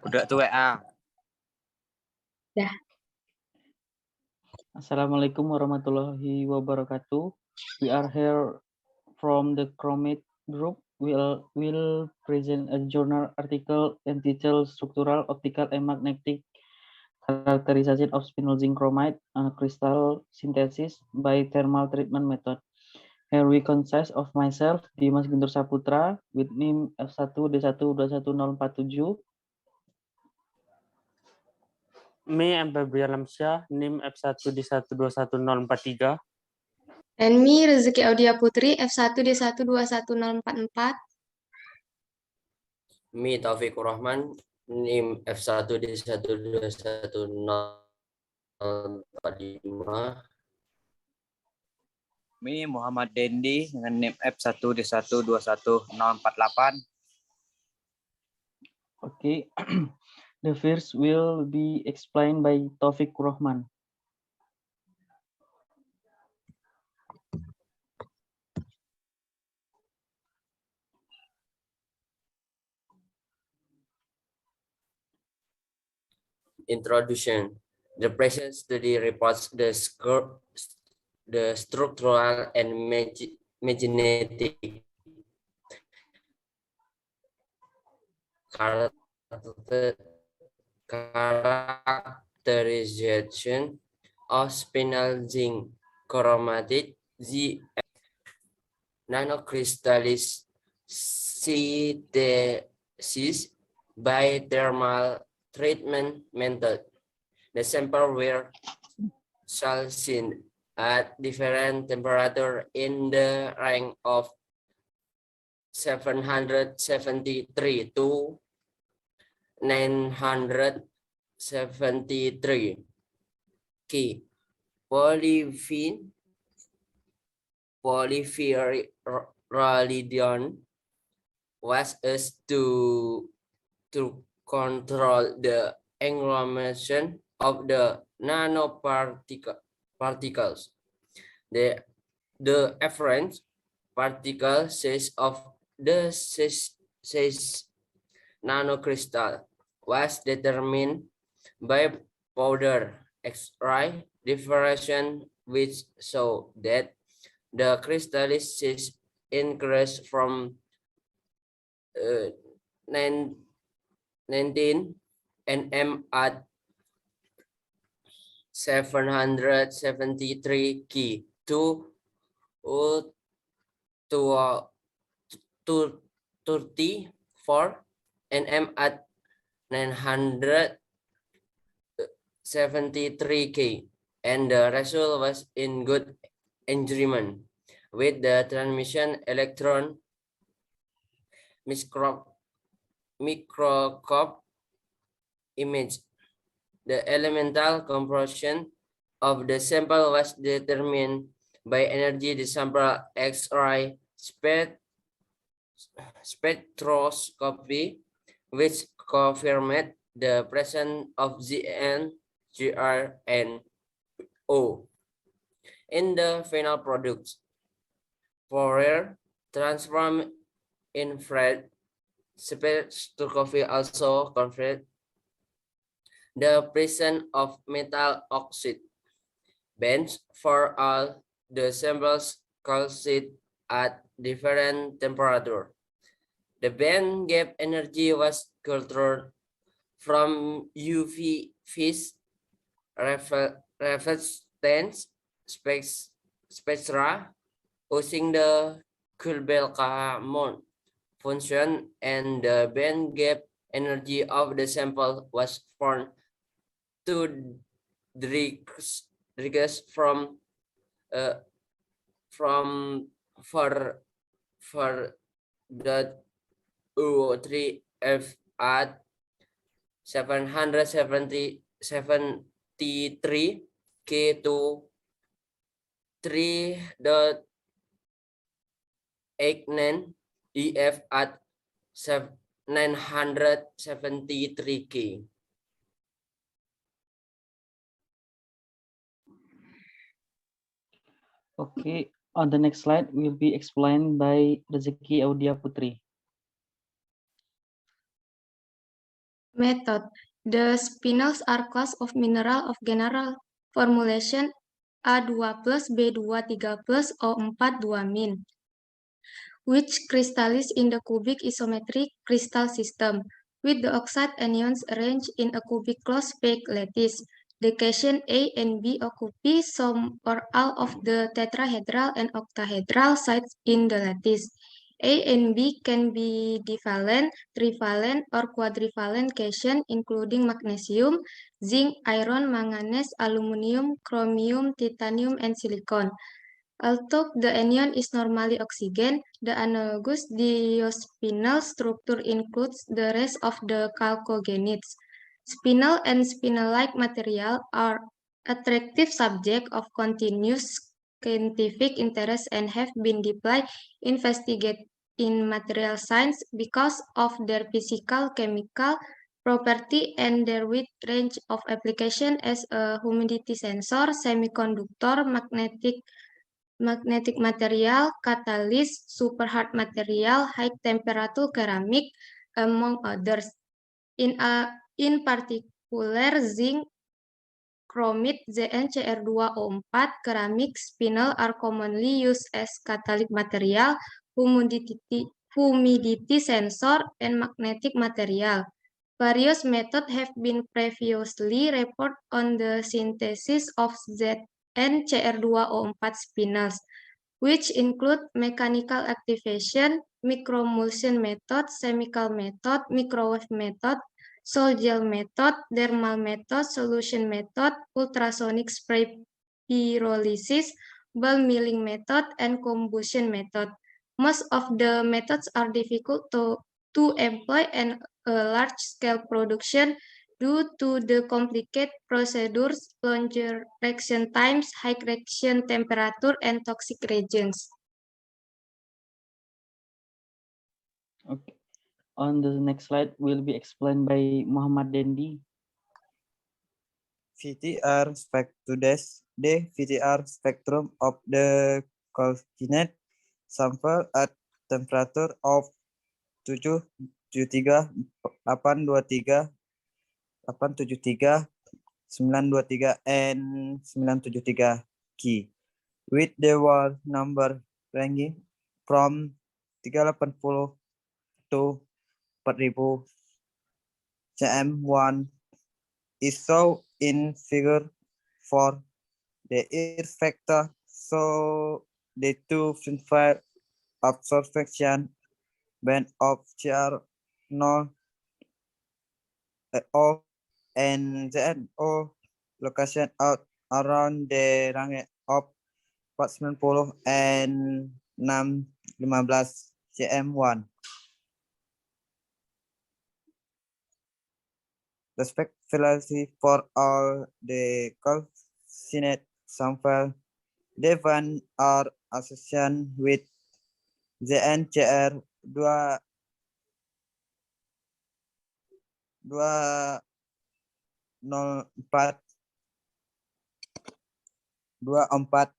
Udah tuh WA. Dah. Assalamualaikum warahmatullahi wabarakatuh. We are here from the Chromate group. Will present a journal article entitled Structural, Optical, and Magnetic Characterization of Spinel zinc chromate crystal synthesis by thermal treatment method. Here we consist of myself, Dimas Guntur Saputra, with NIM F1D1211047. Me, M. Febri Alamsyah, NIM F1D121043. And me, Rezeki Audia Putri, F1D121044. Me, Taufikur Rahman, NIM F1D11045. Mi Muhammad Dendi dengan NIM F1D121048. Okay. The first will be explained by Taufik Rahman. Introduction. The present study reports the structural and magnetic characterization of spinel zinc chromatite ZF nanocrystallisis by thermal treatment method. The sample were calcined at different temperature in the range of 773 to 973 K. Polypyrrolidone was used to control the agglomeration of the nanoparticles. The average particle size of the size nanocrystal was determined by powder X-ray diffraction, which showed that the crystallisis increased from 19 nm at 773 K to 34 nm at 973 K, and the result was in good environment with the transmission electron microscope image. The elemental composition of the sample was determined by energy sample X-ray spectroscopy, which confirmed the presence of Zn, Gr, and O in the final products. Fourier transform infrared spectroscopy also confirmed the presence of metal oxide bands for all the samples calcined at different temperature. The band gap energy was filtered from UV phase reflectance spectra using the Kullbaum function, and the band gap energy of the sample was found to decrease from the O3F at 773 K to 3.89 EF at 973 K. Okay, on the next slide will be explained by Rezeki Audia Putri. Method. The spinels are class of mineral of general formulation A2 plus B2 3 plus O4 2 min, which crystallize in the cubic isometric crystal system, with the oxide anions arranged in a cubic closed-packed lattice. The cation A and B occupy some or all of the tetrahedral and octahedral sites in the lattice. A and B can be divalent, trivalent, or quadrivalent cation, including magnesium, zinc, iron, manganese, aluminium, chromium, titanium, and silicon. Although the anion is normally oxygen, the analogous diospinel structure includes the rest of the chalcogenids. Spinel and spinel-like material are attractive subjects of continuous scientific interest and have been deployed investigated in material science because of their physical, chemical property and their wide range of application as a humidity sensor, semiconductor, magnetic material, catalyst, superhard material, high temperature ceramic, among others. In particular, zinc, chromite, ZnCr2O4, ceramic spinel are commonly used as catalytic material, humidity sensor, and magnetic material. Various methods have been previously reported on the synthesis of ZnCr2O4 spinels, which include mechanical activation, microemulsion method, chemical method, microwave method, sol gel method, thermal method, solution method, ultrasonic spray pyrolysis, ball milling method, and combustion method. Most of the methods are difficult to employ and a large-scale production due to the complicated procedures, long reaction times, high reaction temperature, and toxic reagents. Okay. On the next slide will be explained by Muhammad Dendi. VTR the VTR spectrum of the coordinate sample at temperature of 773, 823, 873, 923, and 973 K, with the word number ranging from 380 to 4000 cm1 is shown in figure 4. The air factor so the two principal absorption band of CR0 O and ZNO location out around the range of 490 and 615 cm1. Respectively for all the coordinate sample, the one are associated with ZNCR 204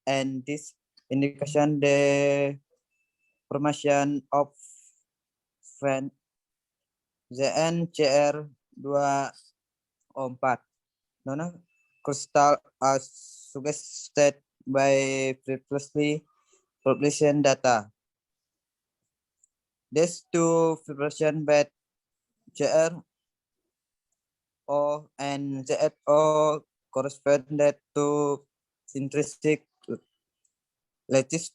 and this indication the formation of friend ZNCR 204 non-crystal as suggested by previously published data. These two vibration bed CR O and ZO corresponded to intrinsic lattice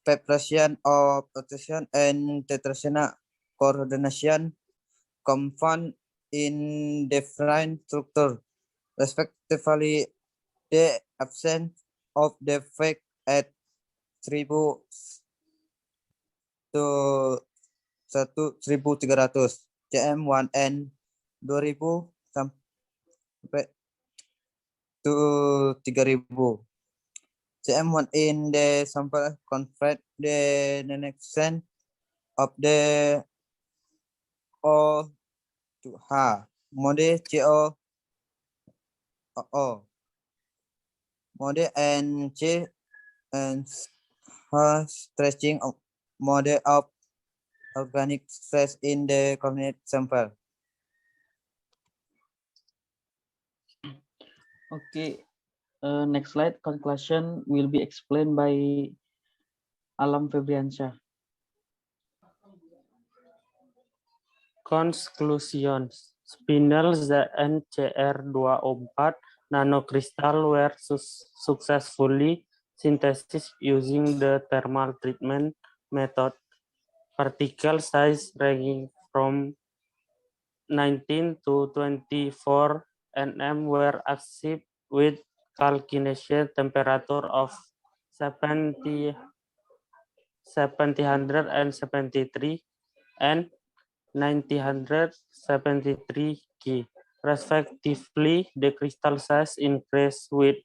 vibration of rotation and tetrahedral coordination confound in different structure, respectively. The absence of the effect at 1000 to 1300 cm1 and 2000 sampai to 3000 cm1 in the sample confront the connection of the O to H mode CO mode and C and H stretching of mode of organic stress in the coordinate sample. Okay, next slide. Conclusion will be explained by Alam Febriansyah. Conclusions. Spinel ZnCr24 nanocrystal were successfully synthesized using the thermal treatment method. Particle size ranging from 19 to 24 nm were achieved with calcination temperature of 773 and 973 K. Respectively, the crystal size increased with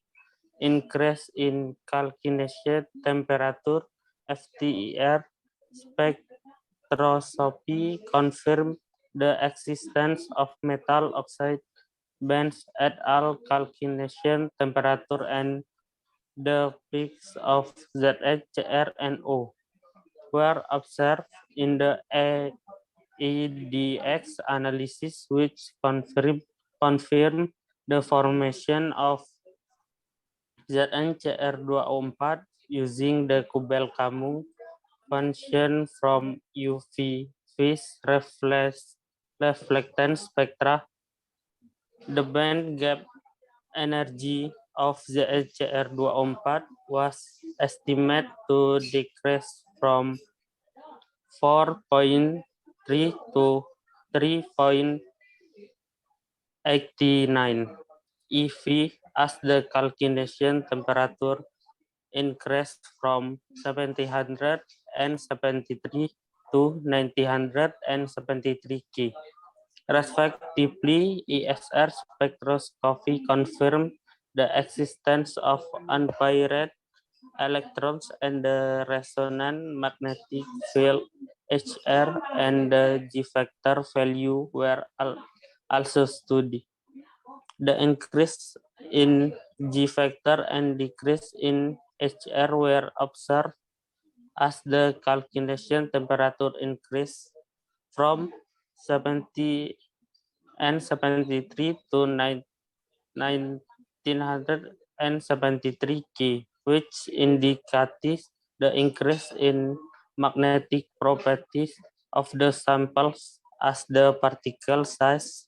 increase in calcination temperature. FTER spectroscopy confirmed the existence of metal oxide bands at all calcination temperature, and the peaks of ZHCr and O were observed in the EDX analysis, which confirm the formation of ZnCr24 using the Kubel-Kamu function from UV phase reflectance spectra. The band gap energy of ZnCr24 was estimated to decrease from 4.3 to 3.89 EV as the calcination temperature increased from 773 to 973 K. Respectively, ESR spectroscopy confirmed the existence of unpaired electrons and the resonant magnetic field HR and the G-factor value were also studied. The increase in G-factor and decrease in HR were observed as the calcination temperature increased from 70 and 73 to 1973 K, which indicates the increase in magnetic properties of the samples as the particle size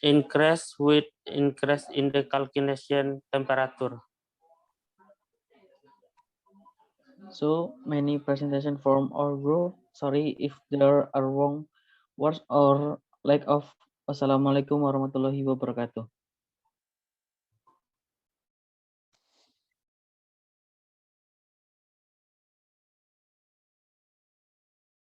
increase with increase in the calcination temperature. So many presentation from our group. Sorry if there are wrong words or lack of. Wassalamualaikum warahmatullahi wabarakatuh.